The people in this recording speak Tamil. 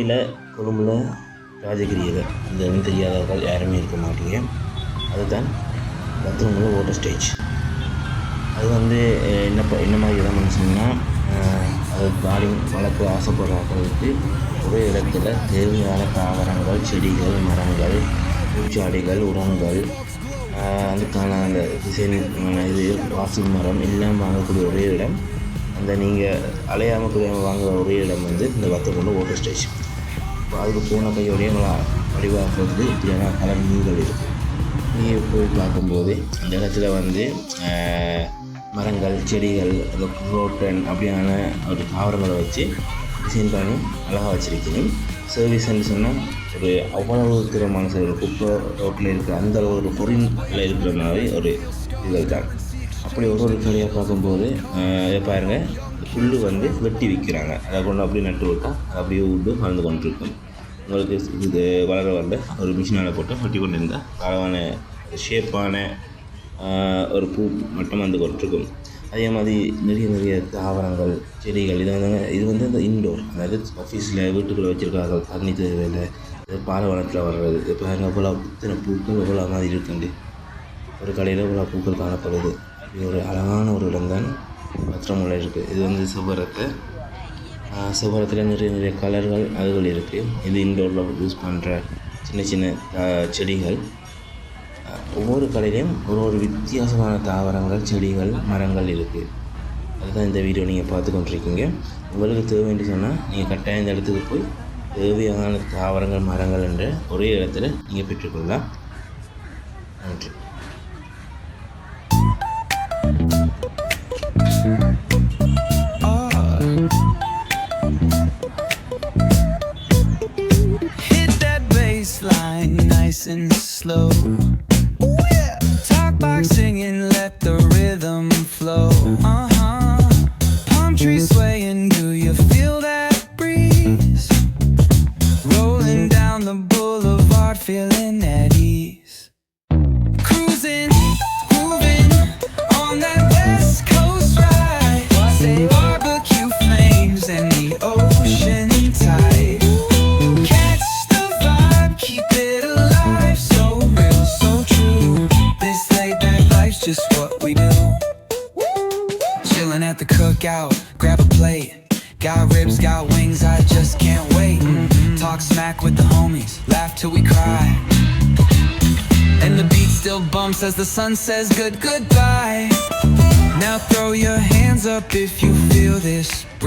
இலங்கையில் கொழும்புல ராஜகிரியில் இந்த தெரியாதவர்கள் யாருமே இருக்க மாட்டீங்க. அதுதான் பாத்ரூமில் வாட்டர் ஸ்டேஜ். அது வந்து என்ன மாதிரி இடம்னு சொன்னால், அது கார்டன் வளர்க்க ஆசைப்படுறவங்களுக்கு ஒரே இடத்துல தேவையான தாவரங்கள், செடிகள், மரங்கள், பூச்சாடிகள், உரங்கள், அதுக்கான அந்த டிசைன் இது வாசு மரம் எல்லாம் வாங்கக்கூடிய ஒரே இடம், அந்த நீங்கள் அலையாமல் குறையாமல் வாங்குகிற ஒரே இடம் வந்து இந்த வத்தக்குண்டு வாட்டர் ஸ்டேஜ். இப்போ அதுக்கு போன கையோடைய வடிவாக வந்து இப்படியான கலர் மீன்கள் இருக்குது. நீங்கள் போய் பார்க்கும்போது அந்த இடத்துல வந்து மரங்கள், செடிகள், அந்த ரோட்டன் அப்படியான ஒரு தாவரங்களை வச்சு டிசைன் பண்ணி அழகாக வச்சுருக்கணும். சர்வீஸ்ன்னு சொன்னால் ஒரு அவ்வளவு திறமான சர்வீஸ், குப்பை ரோட்டில் இருக்கிற அந்த ஒரு பொருளில் இருக்கிற மாதிரி ஒரு இதுகள் தான். அப்படி ஒரு கடையாக பார்க்கும்போது பாருங்கள், புல் வந்து வெட்டி விற்கிறாங்க. அதை கொண்டு அப்படியே நட்டு விட்டா அது அப்படியே விட்டு வளர்ந்து கொண்டிருக்கும். உங்களுக்கு இது வளர ஒரு மிஷினால் போட்டு வெட்டி கொண்டு இருந்தால் அழகான ஷேப்பான ஒரு பூ மட்டும் வந்து கொண்டிருக்கும். அதே மாதிரி நிறைய தாவரங்கள், செடிகள், இது வந்து இந்த இன்டோர், அதாவது ஆஃபீஸில் வீட்டுக்குள்ளே வச்சுருக்காங்க. தண்ணி தேவையில்லை, பாலைவனத்தில் வர்றது. இப்போ எவ்வளோ இத்தனை பூக்கள் எவ்வளோ மாதிரி இருக்குண்டு ஒரு கடையில் எவ்வளோ பூக்கள் காணப்படுது. இது ஒரு அழகான ஒரு இடம் தான் பத்திரமுள்ள இருக்குது. இது வந்து சுவரத்தில் நிறைய கலர்கள் அதுகள் இருக்குது. இது இன்டோரில் யூஸ் பண்ணுற சின்ன செடிகள். ஒவ்வொரு கடையிலையும் ஒரு வித்தியாசமான தாவரங்கள், செடிகள், மரங்கள் இருக்குது. அதுதான் இந்த வீடியோ நீங்கள் பார்த்து கொண்டிருக்கீங்க. உங்களுக்கு தேவைன்னு சொன்னால் நீங்கள் கட்டாயம் இந்த இடத்துக்கு போய் தேவையான தாவரங்கள், மரங்கள் என்ற ஒரே இடத்துல நீங்கள் பெற்றுக்கொள்ளலாம். நன்றி. Hit that baseline nice and slow. Talk box singing, let the rhythm flow. Palm trees swaying, do you feel that breeze? Rolling down the boulevard, feeling at ease. Cruising, moving on that West Coast ride. Say barbecue flames and the ocean tide. Catch the vibe, keep it alive. So real, so true. This late night life's just what we do. Chilling at the cookout, grab a plate. Got ribs, got wings, I just can't wait. Talk smack with the homies, laugh till we cry. And the beat still bumps as the sun says goodbye. Now throw your hands up if you feel this.